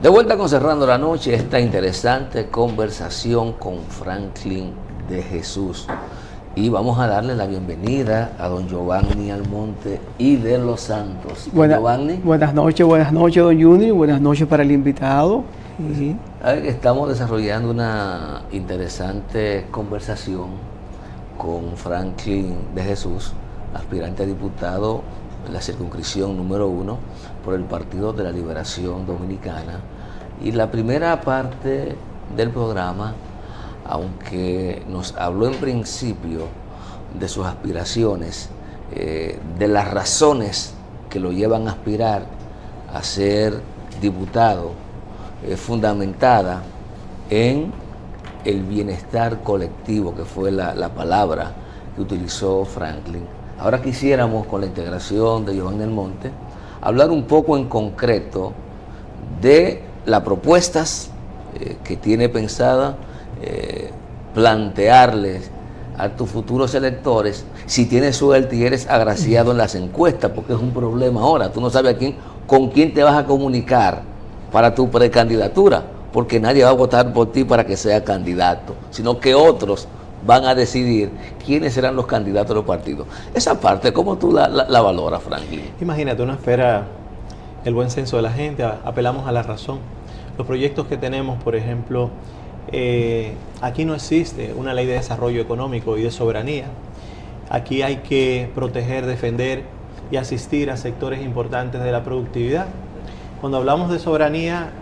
De vuelta con Cerrando la Noche, esta interesante conversación con Franklin de Jesús. Y vamos a darle la bienvenida a don Giovanni Almonte y de los Santos. Giovanni. Buenas noches, don Junior, buenas noches para el invitado. Estamos desarrollando una interesante conversación con Franklin de Jesús, aspirante a diputado en la circunscripción número 1 por el Partido de la Liberación Dominicana. Y la primera parte del programa, aunque nos habló en principio de sus aspiraciones, de las razones que lo llevan a aspirar a ser diputado, fundamentada en el bienestar colectivo, que fue la palabra que utilizó Franklin. Ahora quisiéramos, con la integración de Giovanni Almonte, hablar un poco en concreto de las propuestas que tiene pensada plantearles a tus futuros electores, si tienes suerte y eres agraciado en las encuestas, porque es un problema ahora. Tú no sabes con quién te vas a comunicar para tu precandidatura, porque nadie va a votar por ti para que sea candidato, sino que otros van a decidir quiénes serán los candidatos de los partidos. Esa parte, ¿cómo tú la valoras, Franklin? Imagínate, uno espera el buen senso de la gente, apelamos a la razón. Los proyectos que tenemos, por ejemplo, aquí no existe una ley de desarrollo económico y de soberanía. Aquí hay que proteger, defender y asistir a sectores importantes de la productividad. Cuando hablamos de soberanía,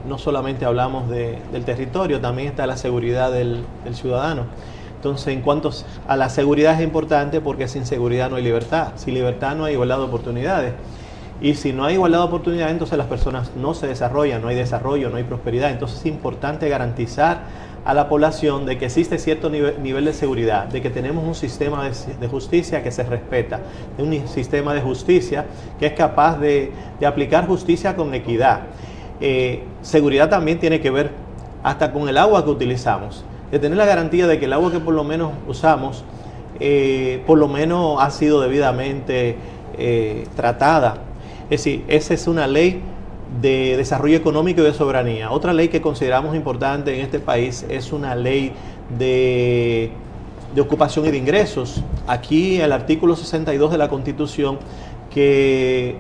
no solamente hablamos del territorio, también está la seguridad del ciudadano. Entonces, en cuanto a la seguridad es importante, porque sin seguridad no hay libertad. Sin libertad no hay igualdad de oportunidades. Y si no hay igualdad de oportunidades, entonces las personas no se desarrollan, no hay desarrollo, no hay prosperidad. Entonces es importante garantizar a la población de que existe cierto nivel de seguridad, de que tenemos un sistema de justicia que se respeta, de un sistema de justicia que es capaz de aplicar justicia con equidad. Seguridad también tiene que ver hasta con el agua que utilizamos, de tener la garantía de que el agua que por lo menos usamos, por lo menos ha sido debidamente tratada. Es decir, esa es una ley de desarrollo económico y de soberanía. Otra ley que consideramos importante en este país es una ley de ocupación y de ingresos. Aquí el artículo 62 de la Constitución, que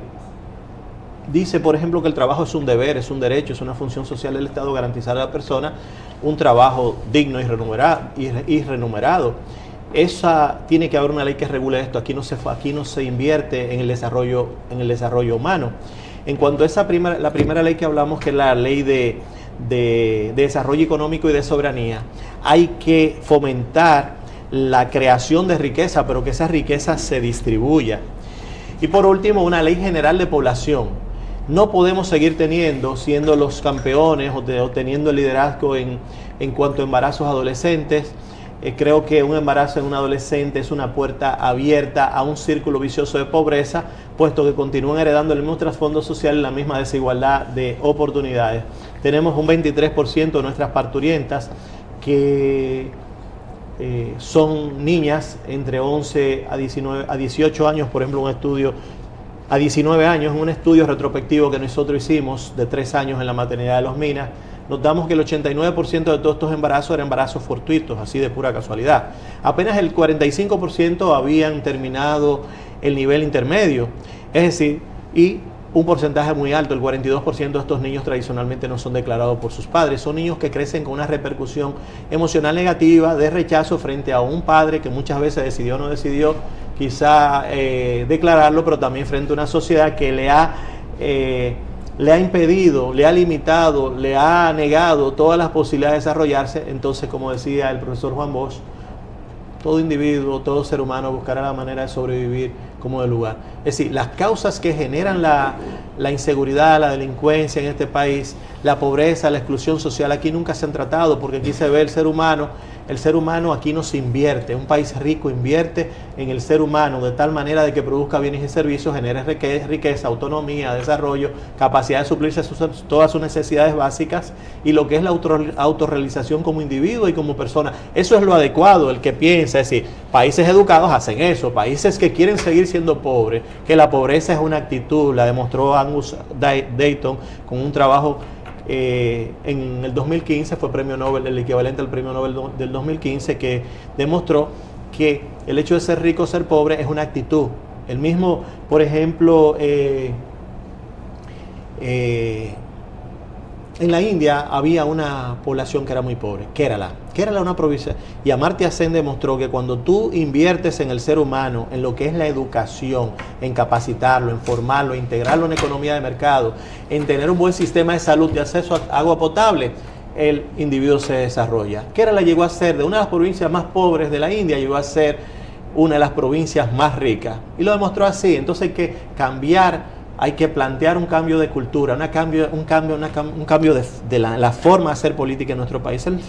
dice, por ejemplo, que el trabajo es un deber, es un derecho, es una función social del Estado garantizar a la persona un trabajo digno y remunerado. Esa tiene que haber una ley que regule esto. Aquí no se invierte en el desarrollo humano. En cuanto a la primera ley que hablamos, que es la ley de desarrollo económico y de soberanía, hay que fomentar la creación de riqueza, pero que esa riqueza se distribuya. Y por último, una ley general de población. No podemos seguir siendo los campeones o teniendo el liderazgo en cuanto a embarazos adolescentes. Creo que un embarazo en un adolescente es una puerta abierta a un círculo vicioso de pobreza, puesto que continúan heredando el mismo trasfondo social y la misma desigualdad de oportunidades. Tenemos un 23% de nuestras parturientas que son niñas entre 11 a 18 años, por ejemplo, a 19 años, en un estudio retrospectivo que nosotros hicimos de 3 años en la maternidad de Los Minas. Notamos que el 89% de todos estos embarazos eran embarazos fortuitos, así de pura casualidad. Apenas el 45% habían terminado el nivel intermedio, es decir, y un porcentaje muy alto, el 42% de estos niños tradicionalmente no son declarados por sus padres. Son niños que crecen con una repercusión emocional negativa de rechazo frente a un padre que muchas veces decidió o no decidió quizá declararlo, pero también frente a una sociedad que le ha impedido, le ha limitado, le ha negado todas las posibilidades de desarrollarse. Entonces, como decía el profesor Juan Bosch, todo individuo, todo ser humano buscará la manera de sobrevivir como de lugar. Es decir, las causas que generan la inseguridad, la delincuencia en este país, la pobreza, la exclusión social, aquí nunca se han tratado, porque aquí se ve el ser humano aquí no se invierte. Un país rico invierte en el ser humano de tal manera de que produzca bienes y servicios, genere riqueza, autonomía, desarrollo, capacidad de suplirse todas sus necesidades básicas y lo que es la autorrealización como individuo y como persona. Eso es lo adecuado, el que piensa, es decir, países educados hacen eso, países que quieren seguir siendo pobres, que la pobreza es una actitud, la demostró Angus Deaton con un trabajo en el 2015 fue premio Nobel, el equivalente al premio Nobel del 2015, que demostró que el hecho de ser rico o ser pobre es una actitud. El mismo, por ejemplo, en la India había una población que era muy pobre, Kerala una provincia, y Amartya Sen demostró que cuando tú inviertes en el ser humano, en lo que es la educación, en capacitarlo, en formarlo, en integrarlo en economía de mercado, en tener un buen sistema de salud, de acceso a agua potable, el individuo se desarrolla. Kerala llegó a ser, de una de las provincias más pobres de la India, llegó a ser una de las provincias más ricas, y lo demostró así. Entonces hay que cambiar, hay que plantear un cambio de cultura, un cambio de la forma de hacer política en nuestro país. El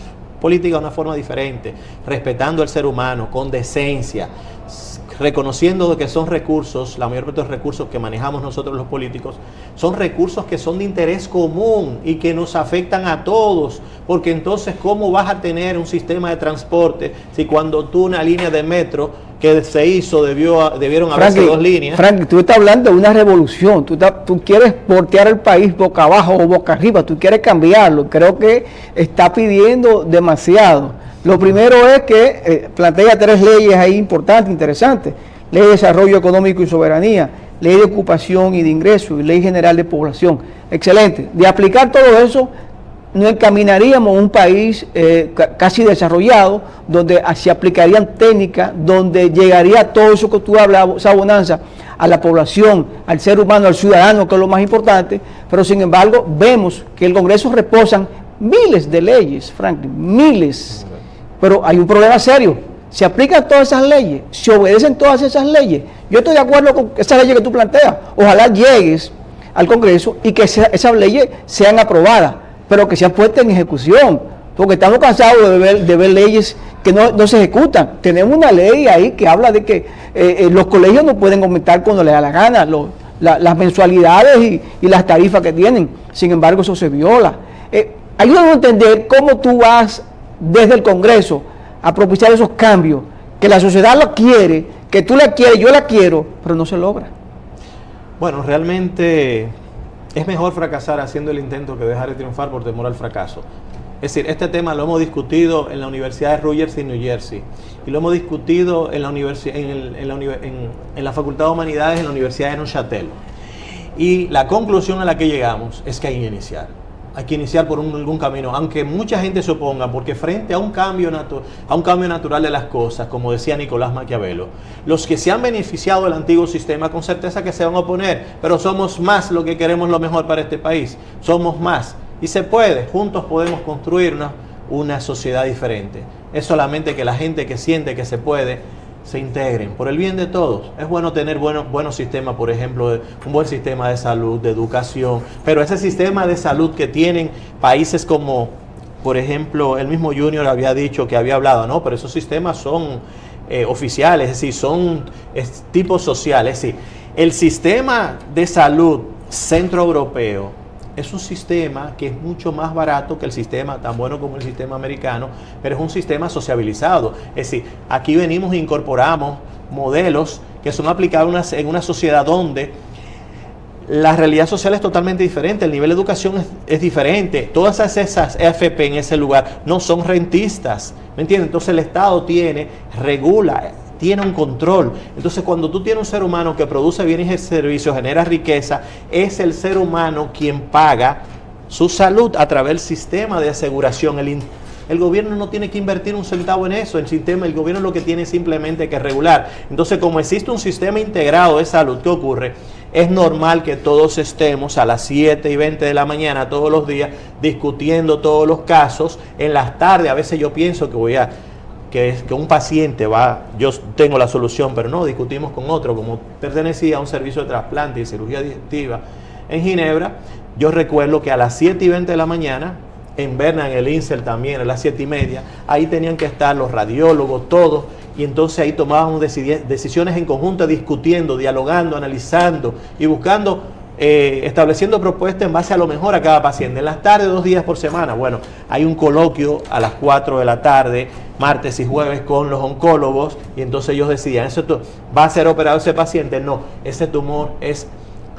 política de una forma diferente, respetando al ser humano, con decencia, reconociendo que son recursos, la mayor parte de los recursos que manejamos nosotros los políticos, son recursos que son de interés común y que nos afectan a todos, porque entonces ¿cómo vas a tener un sistema de transporte si cuando tú una línea de metro que se hizo, debieron haberse dos líneas? Frank, tú estás hablando de una revolución, tú quieres voltear el país boca abajo o boca arriba, tú quieres cambiarlo, creo que está pidiendo demasiado. Lo primero es que plantea 3 leyes ahí importantes, interesantes: ley de desarrollo económico y soberanía, ley de ocupación y de ingresos y ley general de población. Excelente. De aplicar todo eso, nos encaminaríamos a un país casi desarrollado, donde se aplicarían técnicas, donde llegaría todo eso que tú hablas, esa bonanza, a la población, al ser humano, al ciudadano, que es lo más importante. Pero sin embargo, vemos que el Congreso reposan miles de leyes, Franklin, miles. Pero hay un problema serio. Se aplican todas esas leyes, se obedecen todas esas leyes. Yo estoy de acuerdo con esas leyes que tú planteas. Ojalá llegues al Congreso y que esas leyes sean aprobadas, pero que sean puestas en ejecución, porque estamos cansados de ver leyes que no se ejecutan. Tenemos una ley ahí que habla de que los colegios no pueden aumentar cuando les da la gana las mensualidades y las tarifas que tienen. Sin embargo, eso se viola. Ayúdanos a entender cómo tú vas desde el Congreso a propiciar esos cambios, que la sociedad lo quiere, que tú la quieres, yo la quiero, pero no se logra. Bueno, realmente es mejor fracasar haciendo el intento que dejar de triunfar por temor al fracaso. Es decir, este tema lo hemos discutido en la Universidad de Rutgers en New Jersey, y lo hemos discutido en la Facultad de Humanidades en la Universidad de Neuchâtel. Y la conclusión a la que llegamos es que hay que iniciar. Hay que iniciar por algún camino, aunque mucha gente se oponga, porque frente a un cambio natural de las cosas, como decía Nicolás Maquiavelo, los que se han beneficiado del antiguo sistema con certeza que se van a oponer, pero somos más los que queremos lo mejor para este país, somos más, y se puede, juntos podemos construir una sociedad diferente. Es solamente que la gente que siente que se puede, se integren, por el bien de todos. Es bueno tener buenos sistemas, por ejemplo, un buen sistema de salud, de educación, pero ese sistema de salud que tienen países como, por ejemplo, el mismo Junior había dicho, que había hablado, no, pero esos sistemas son oficiales, es decir, son tipo social, es decir, el sistema de salud centroeuropeo es un sistema que es mucho más barato que el sistema, tan bueno como el sistema americano, pero es un sistema sociabilizado. Es decir, aquí venimos e incorporamos modelos que son aplicables en una sociedad donde la realidad social es totalmente diferente, el nivel de educación es diferente, todas esas AFP en ese lugar no son rentistas, ¿me entiendes? Entonces el Estado regula, tiene un control. Entonces cuando tú tienes un ser humano que produce bienes y servicios, genera riqueza, es el ser humano quien paga su salud a través del sistema de aseguración. El gobierno no tiene que invertir un centavo en eso, el gobierno lo que tiene simplemente que regular. Entonces, como existe un sistema integrado de salud, ¿qué ocurre? Es normal que todos estemos a las 7:20 de la mañana todos los días discutiendo todos los casos. En las tardes, a veces yo pienso que un paciente yo tengo la solución, pero no, discutimos con otro. Como pertenecía a un servicio de trasplante y cirugía digestiva en Ginebra, yo recuerdo que a las 7:20 de la mañana, en Berna, en el INSEL también, a las 7:30, ahí tenían que estar los radiólogos, todos, y entonces ahí tomábamos decisiones en conjunto, discutiendo, dialogando, analizando y buscando, estableciendo propuestas en base a lo mejor a cada paciente. En las tardes, 2 días por semana, bueno, hay un coloquio a las 4 de la tarde, martes y jueves, con los oncólogos, y entonces ellos decidían, ¿va a ser operado ese paciente? No, ese tumor es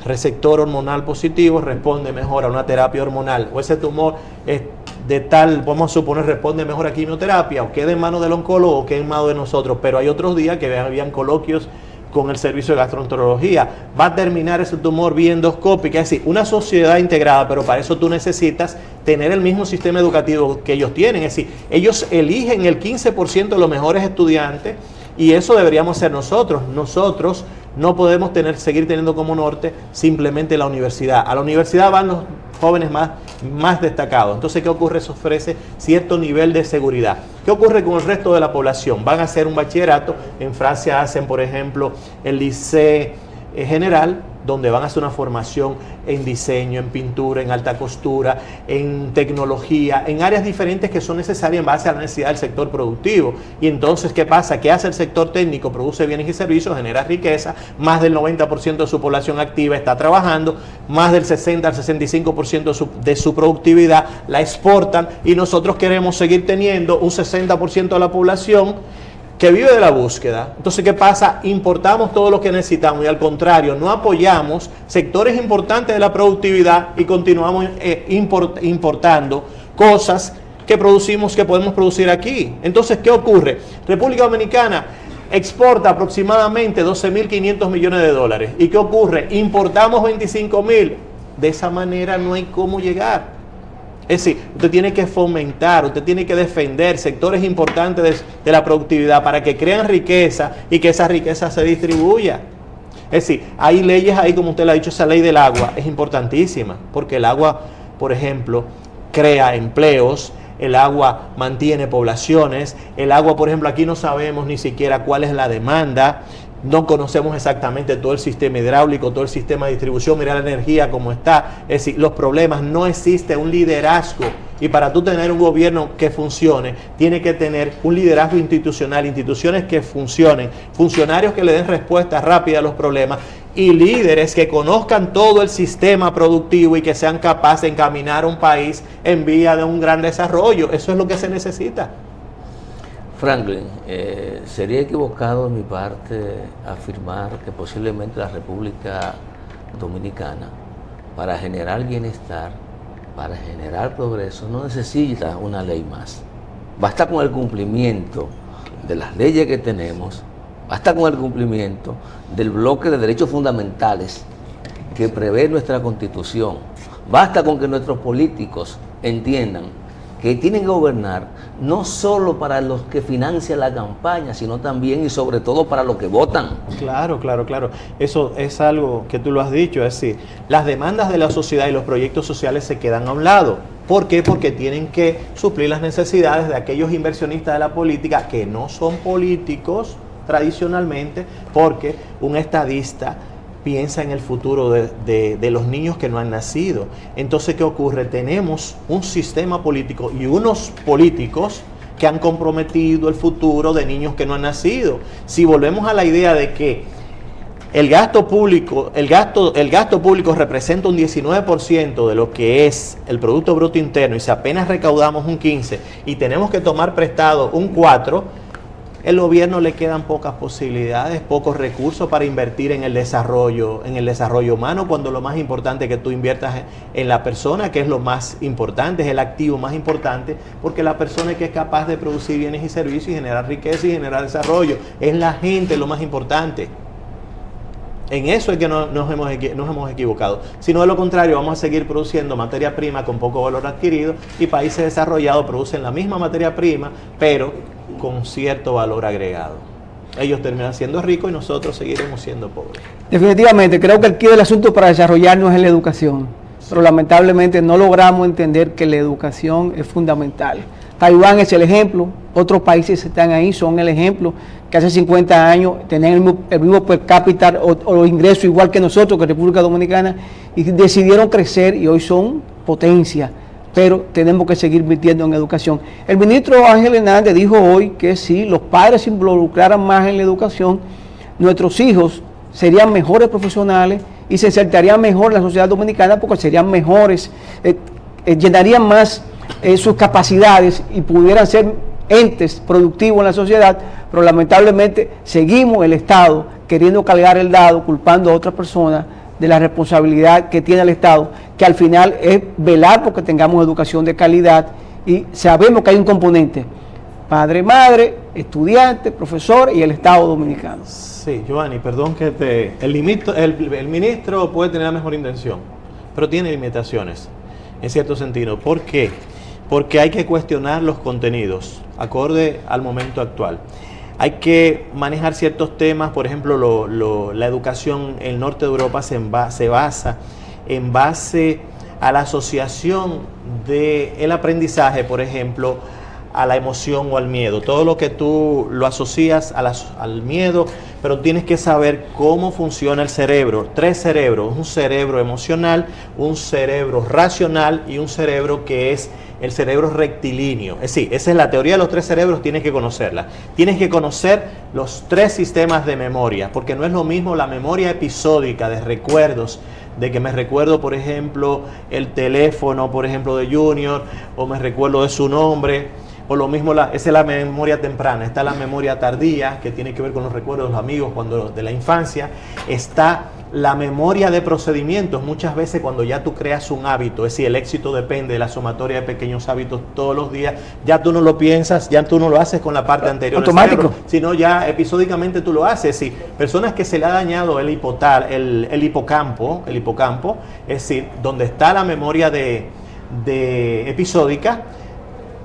receptor hormonal positivo responde mejor a una terapia hormonal, o ese tumor es de tal, vamos a suponer, responde mejor a quimioterapia, o queda en manos del oncólogo o queda en manos de nosotros. Pero hay otros días que habían coloquios con el servicio de gastroenterología. Va a terminar ese tumor vía endoscópica, es decir, una sociedad integrada, pero para eso tú necesitas tener el mismo sistema educativo que ellos tienen. Es decir, ellos eligen el 15% de los mejores estudiantes, y eso deberíamos ser nosotros. Nosotros no podemos seguir teniendo como norte simplemente la universidad. A la universidad van los jóvenes más destacados. Entonces, ¿qué ocurre? Eso ofrece cierto nivel de seguridad. ¿Qué ocurre con el resto de la población? Van a hacer un bachillerato. En Francia hacen, por ejemplo, el Lycée General, donde van a hacer una formación en diseño, en pintura, en alta costura, en tecnología, en áreas diferentes que son necesarias en base a la necesidad del sector productivo. Y entonces, ¿qué pasa? ¿Qué hace el sector técnico? Produce bienes y servicios, genera riqueza, más del 90% de su población activa está trabajando, más del 60 al 65% de su productividad la exportan, y nosotros queremos seguir teniendo un 60% de la población que vive de la búsqueda. Entonces, ¿qué pasa? Importamos todo lo que necesitamos, y al contrario, no apoyamos sectores importantes de la productividad y continuamos importando cosas que producimos, que podemos producir aquí. Entonces, ¿qué ocurre? República Dominicana exporta aproximadamente 12.500 millones de dólares. ¿Y qué ocurre? Importamos 25.000. De esa manera no hay cómo llegar. Es decir, usted tiene que fomentar, usted tiene que defender sectores importantes de la productividad para que crean riqueza y que esa riqueza se distribuya. Es decir, hay leyes ahí, como usted lo ha dicho, esa ley del agua es importantísima, porque el agua, por ejemplo, crea empleos, el agua mantiene poblaciones, el agua, por ejemplo, aquí no sabemos ni siquiera cuál es la demanda. No conocemos exactamente todo el sistema hidráulico, todo el sistema de distribución, mira la energía como está. Es decir, los problemas, no existe un liderazgo. Y para tú tener un gobierno que funcione, tiene que tener un liderazgo institucional, instituciones que funcionen, funcionarios que le den respuestas rápidas a los problemas, y líderes que conozcan todo el sistema productivo y que sean capaces de encaminar un país en vía de un gran desarrollo. Eso es lo que se necesita. Franklin, sería equivocado de mi parte afirmar que posiblemente la República Dominicana, para generar bienestar, para generar progreso, no necesita una ley más. Basta con el cumplimiento de las leyes que tenemos, basta con el cumplimiento del bloque de derechos fundamentales que prevé nuestra Constitución. Basta con que nuestros políticos entiendan que tienen que gobernar no solo para los que financian la campaña, sino también y sobre todo para los que votan. Claro. Eso es algo que tú lo has dicho, es decir, las demandas de la sociedad y los proyectos sociales se quedan a un lado. ¿Por qué? Porque tienen que suplir las necesidades de aquellos inversionistas de la política que no son políticos tradicionalmente, porque un estadista piensa en el futuro de los niños que no han nacido. Entonces, ¿qué ocurre? Tenemos un sistema político y unos políticos que han comprometido el futuro de niños que no han nacido. Si volvemos a la idea de que el gasto público representa un 19% de lo que es el Producto Bruto Interno, y si apenas recaudamos un 15% y tenemos que tomar prestado un 4%, el gobierno le quedan pocas posibilidades, pocos recursos para invertir en el desarrollo humano, cuando lo más importante es que tú inviertas en la persona, que es lo más importante, es el activo más importante, porque la persona es que es capaz de producir bienes y servicios y generar riqueza y generar desarrollo. Es la gente lo más importante. En eso es que nos hemos equivocado. Si no, de lo contrario, vamos a seguir produciendo materia prima con poco valor adquirido, y países desarrollados producen la misma materia prima, pero con cierto valor agregado. Ellos terminan siendo ricos y nosotros seguiremos siendo pobres. Definitivamente, creo que aquí el asunto para desarrollarnos es la educación, pero lamentablemente no logramos entender que la educación es fundamental. Taiwán es el ejemplo, otros países que están ahí son el ejemplo, que hace 50 años tenían el mismo per cápita o los ingresos igual que nosotros, que República Dominicana, y decidieron crecer y hoy son potencia. Pero tenemos que seguir invirtiendo en educación. El ministro Ángel Hernández dijo hoy que si los padres se involucraran más en la educación, nuestros hijos serían mejores profesionales y se insertarían mejor en la sociedad dominicana, porque serían mejores, llenarían más sus capacidades y pudieran ser entes productivos en la sociedad. Pero lamentablemente seguimos el Estado queriendo cargar el dado, culpando a otras personas de la responsabilidad que tiene el Estado, que al final es velar porque tengamos educación de calidad, y sabemos que hay un componente, padre, madre, estudiante, profesor y el Estado dominicano. Sí, Giovanni, perdón que el ministro puede tener la mejor intención, pero tiene limitaciones, en cierto sentido. ¿Por qué? Porque hay que cuestionar los contenidos, acorde al momento actual. Hay que manejar ciertos temas, por ejemplo, la educación en el norte de Europa se basa en base a la asociación del aprendizaje, por ejemplo, a la emoción o al miedo. Todo lo que tú lo asocias al miedo, pero tienes que saber cómo funciona el cerebro. 3 cerebros, un cerebro emocional, un cerebro racional y un cerebro que es el cerebro rectilíneo. Es decir, esa es la teoría de los 3 cerebros, tienes que conocerla. Tienes que conocer los 3 sistemas de memoria, porque no es lo mismo la memoria episódica de recuerdos, de que me recuerdo, por ejemplo, el teléfono, por ejemplo, de Junior, o me recuerdo de su nombre. O lo mismo, esa es la memoria temprana. Está la memoria tardía, que tiene que ver con los recuerdos de los amigos de la infancia. Está la memoria de procedimientos, muchas veces cuando ya tú creas un hábito, es decir, el éxito depende de la sumatoria de pequeños hábitos todos los días, ya tú no lo piensas, ya tú no lo haces con la parte anterior automático, del cerebro, sino ya episódicamente tú lo haces. Es decir, personas que se le ha dañado el hipocampo, es decir, donde está la memoria de episódica,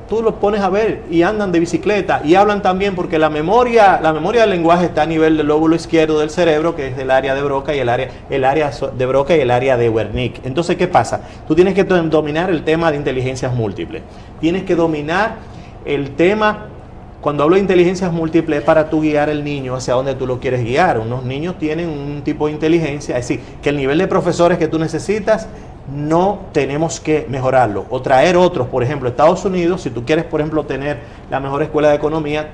tú los pones a ver y andan de bicicleta y hablan también, porque la memoria del lenguaje está a nivel del lóbulo izquierdo del cerebro, que es del área de Broca y el área de Broca y el área de Wernicke. Entonces, ¿qué pasa? Tú tienes que dominar el tema de inteligencias múltiples. Tienes que dominar el tema, cuando hablo de inteligencias múltiples, es para tú guiar al niño hacia donde tú lo quieres guiar. Unos niños tienen un tipo de inteligencia, es decir, que el nivel de profesores que tú necesitas no tenemos que mejorarlo o traer otros. Por ejemplo, Estados Unidos, si tú quieres, por ejemplo, tener la mejor escuela de economía,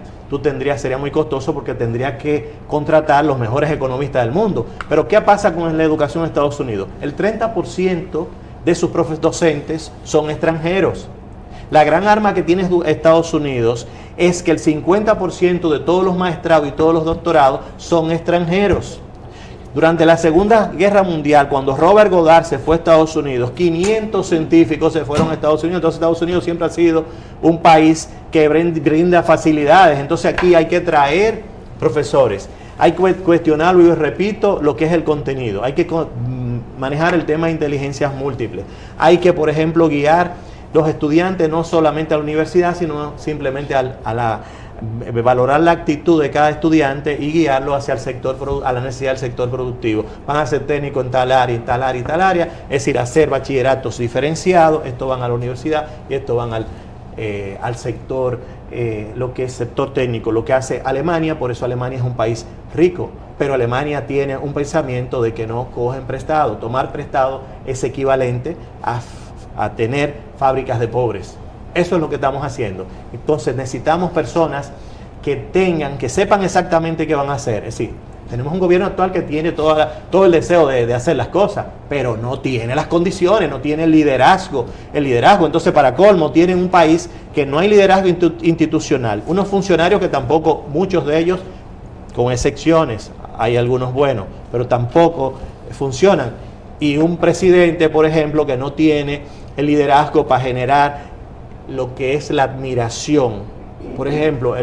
sería muy costoso, porque tendrías que contratar los mejores economistas del mundo. Pero ¿qué pasa con la educación en Estados Unidos? El 30% de sus docentes son extranjeros. La gran arma que tiene Estados Unidos es que el 50% de todos los maestrados y todos los doctorados son extranjeros. Durante la Segunda Guerra Mundial, cuando Robert Goddard se fue a Estados Unidos, 500 científicos se fueron a Estados Unidos. Entonces Estados Unidos siempre ha sido un país que brinda facilidades. Entonces aquí hay que traer profesores, hay que cuestionarlo, y repito, lo que es el contenido. Hay que manejar el tema de inteligencias múltiples. Hay que, por ejemplo, guiar los estudiantes no solamente a la universidad, sino simplemente valorar la actitud de cada estudiante y guiarlo hacia el sector, a la necesidad del sector productivo. Van a ser técnicos en tal área, y tal área y tal área, es decir, hacer bachilleratos diferenciados. Estos van a la universidad y estos van al sector, lo que es sector técnico, lo que hace Alemania. Por eso Alemania es un país rico, pero Alemania tiene un pensamiento de que no cogen prestado. Tomar prestado es equivalente a tener fábricas de pobres. Eso es lo que estamos haciendo. Entonces necesitamos personas que sepan exactamente qué van a hacer. Es decir, tenemos un gobierno actual que tiene todo el deseo de hacer las cosas, pero no tiene las condiciones, no tiene el liderazgo. Entonces, para colmo, tienen un país que no hay liderazgo institucional. Unos funcionarios que tampoco, muchos de ellos, con excepciones, hay algunos buenos, pero tampoco funcionan. Y un presidente, por ejemplo, que no tiene el liderazgo para generar lo que es la admiración. Por ejemplo,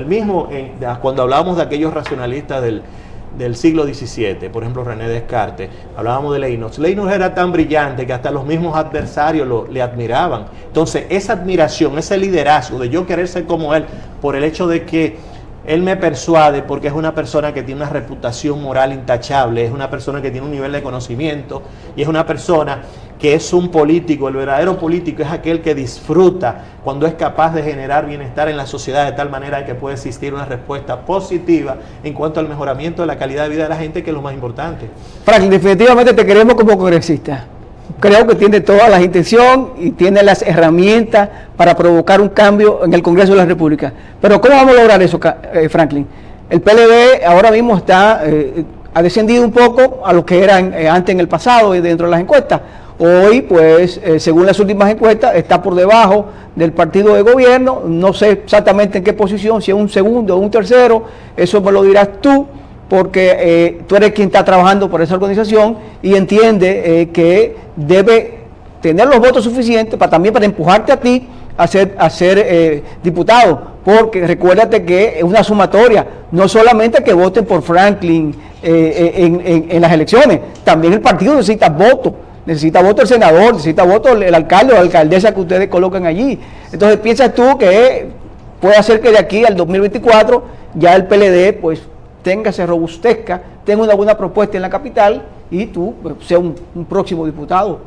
cuando hablábamos de aquellos racionalistas del siglo XVII, por ejemplo René Descartes, hablábamos de Leibniz. Leibniz era tan brillante que hasta los mismos adversarios le admiraban. Entonces, esa admiración, ese liderazgo de yo querer ser como él, por el hecho de que él me persuade, porque es una persona que tiene una reputación moral intachable, es una persona que tiene un nivel de conocimiento, y es una persona que es un político. El verdadero político es aquel que disfruta cuando es capaz de generar bienestar en la sociedad, de tal manera que puede existir una respuesta positiva en cuanto al mejoramiento de la calidad de vida de la gente, que es lo más importante. Franklin, definitivamente te queremos como congresista. Creo que tiene toda la intención y tiene las herramientas para provocar un cambio en el Congreso de la República. Pero ¿cómo vamos a lograr eso, Franklin? El PLD ahora mismo ha descendido un poco a lo que era antes en el pasado y dentro de las encuestas. Hoy, pues, según las últimas encuestas, está por debajo del partido de gobierno. No sé exactamente en qué posición, si es un segundo o un tercero, eso me lo dirás tú. porque tú eres quien está trabajando por esa organización y entiende que debe tener los votos suficientes también para empujarte a ti a ser diputado, porque recuérdate que es una sumatoria, no solamente que voten por Franklin en las elecciones, también el partido necesita votos el senador, necesita votos el alcalde o la alcaldesa que ustedes colocan allí. Entonces piensas tú que puede hacer que de aquí al 2024 ya el PLD pues se robustezca, tenga una buena propuesta en la capital y tú pues, seas un próximo diputado.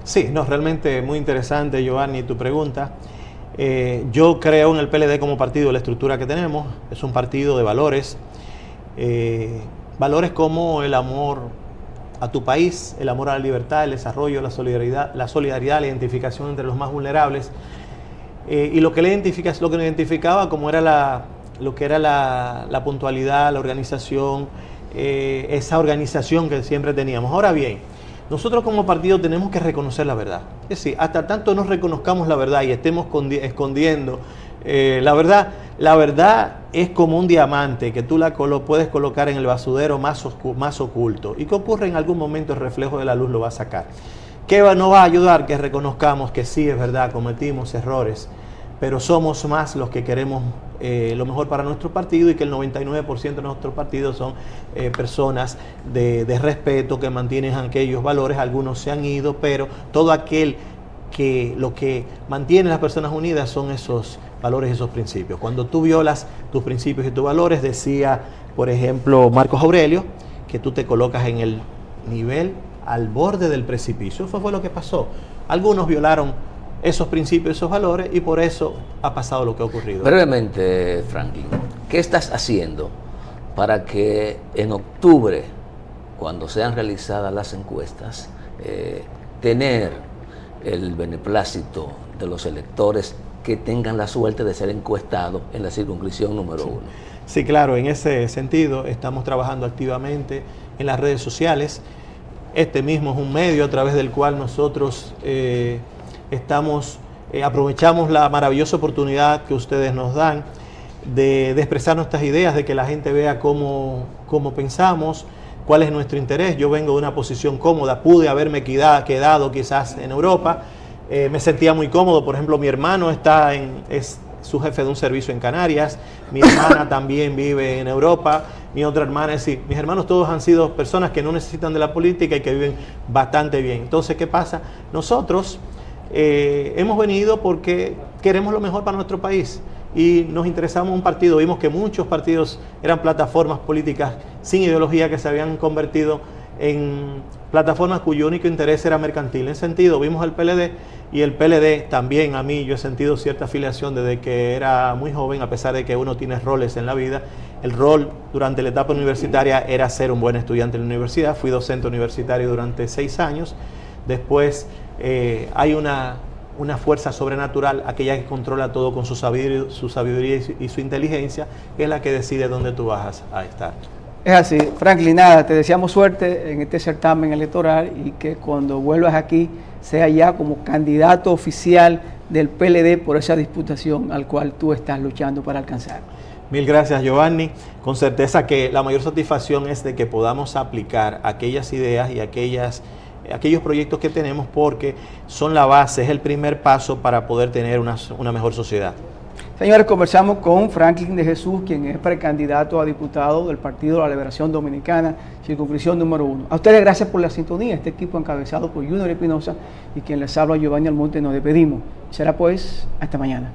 Sí, no, realmente muy interesante, Giovanni, tu pregunta. Yo creo en el PLD como partido, la estructura que tenemos, es un partido de valores, valores como el amor a tu país, el amor a la libertad, el desarrollo, la solidaridad, la identificación entre los más vulnerables, y lo que le identificaba como era lo que era la puntualidad, la organización, esa organización que siempre teníamos. Ahora bien, nosotros como partido tenemos que reconocer la verdad. Es decir, hasta tanto no reconozcamos la verdad y estemos escondiendo la verdad es como un diamante que tú puedes colocar en el basurero más oculto. ¿Y qué ocurre? En algún momento el reflejo de la luz lo va a sacar. ¿Qué nos va a ayudar? Que reconozcamos que sí, es verdad, cometimos errores, pero somos más los que queremos lo mejor para nuestro partido y que el 99% de nuestros partidos son personas de respeto que mantienen aquellos valores. Algunos se han ido, pero todo aquel que lo que mantiene a las personas unidas son esos valores y esos principios. Cuando tú violas tus principios y tus valores, decía, por ejemplo, Marcos Aurelio, que tú te colocas en el nivel al borde del precipicio. Eso fue lo que pasó. Algunos violaron esos principios, esos valores, y por eso ha pasado lo que ha ocurrido. Brevemente, Franklin, ¿qué estás haciendo para que en octubre, cuando sean realizadas las encuestas, tener el beneplácito de los electores que tengan la suerte de ser encuestados en la circunscripción número 1? Sí, claro, en ese sentido estamos trabajando activamente en las redes sociales. Este mismo es un medio a través del cual nosotros aprovechamos la maravillosa oportunidad que ustedes nos dan de expresar nuestras ideas, de que la gente vea cómo pensamos, cuál es nuestro interés. Yo vengo de una posición cómoda, pude haberme quedado quizás en Europa, me sentía muy cómodo. Por ejemplo, mi hermano es su jefe de un servicio en Canarias, mi hermana también vive en Europa, mi otra hermana, es decir, mis hermanos todos han sido personas que no necesitan de la política y que viven bastante bien. Entonces, ¿qué pasa? Nosotros hemos venido porque queremos lo mejor para nuestro país y nos interesamos en un partido. Vimos que muchos partidos eran plataformas políticas sin ideología que se habían convertido en plataformas cuyo único interés era mercantil. En sentido, vimos el PLD, y el PLD también, a mí, yo he sentido cierta afiliación desde que era muy joven, a pesar de que uno tiene roles en la vida. El rol durante la etapa universitaria era ser un buen estudiante en la universidad. Fui docente universitario durante 6 años. Después hay una fuerza sobrenatural, aquella que controla todo con su sabiduría y su inteligencia, que es la que decide dónde tú vas a estar. Es así. Franklin, nada, te deseamos suerte en este certamen electoral y que cuando vuelvas aquí sea ya como candidato oficial del PLD por esa disputación al cual tú estás luchando para alcanzar. Mil gracias, Giovanni. Con certeza que la mayor satisfacción es de que podamos aplicar aquellas ideas y aquellos proyectos que tenemos, porque son la base, es el primer paso para poder tener una mejor sociedad. Señores, conversamos con Franklin de Jesús, quien es precandidato a diputado del Partido de la Liberación Dominicana, circunscripción número 1. A ustedes gracias por la sintonía. Este equipo encabezado por Junior Espinosa y quien les habla, Giovanni Almonte, nos despedimos. Será pues hasta mañana.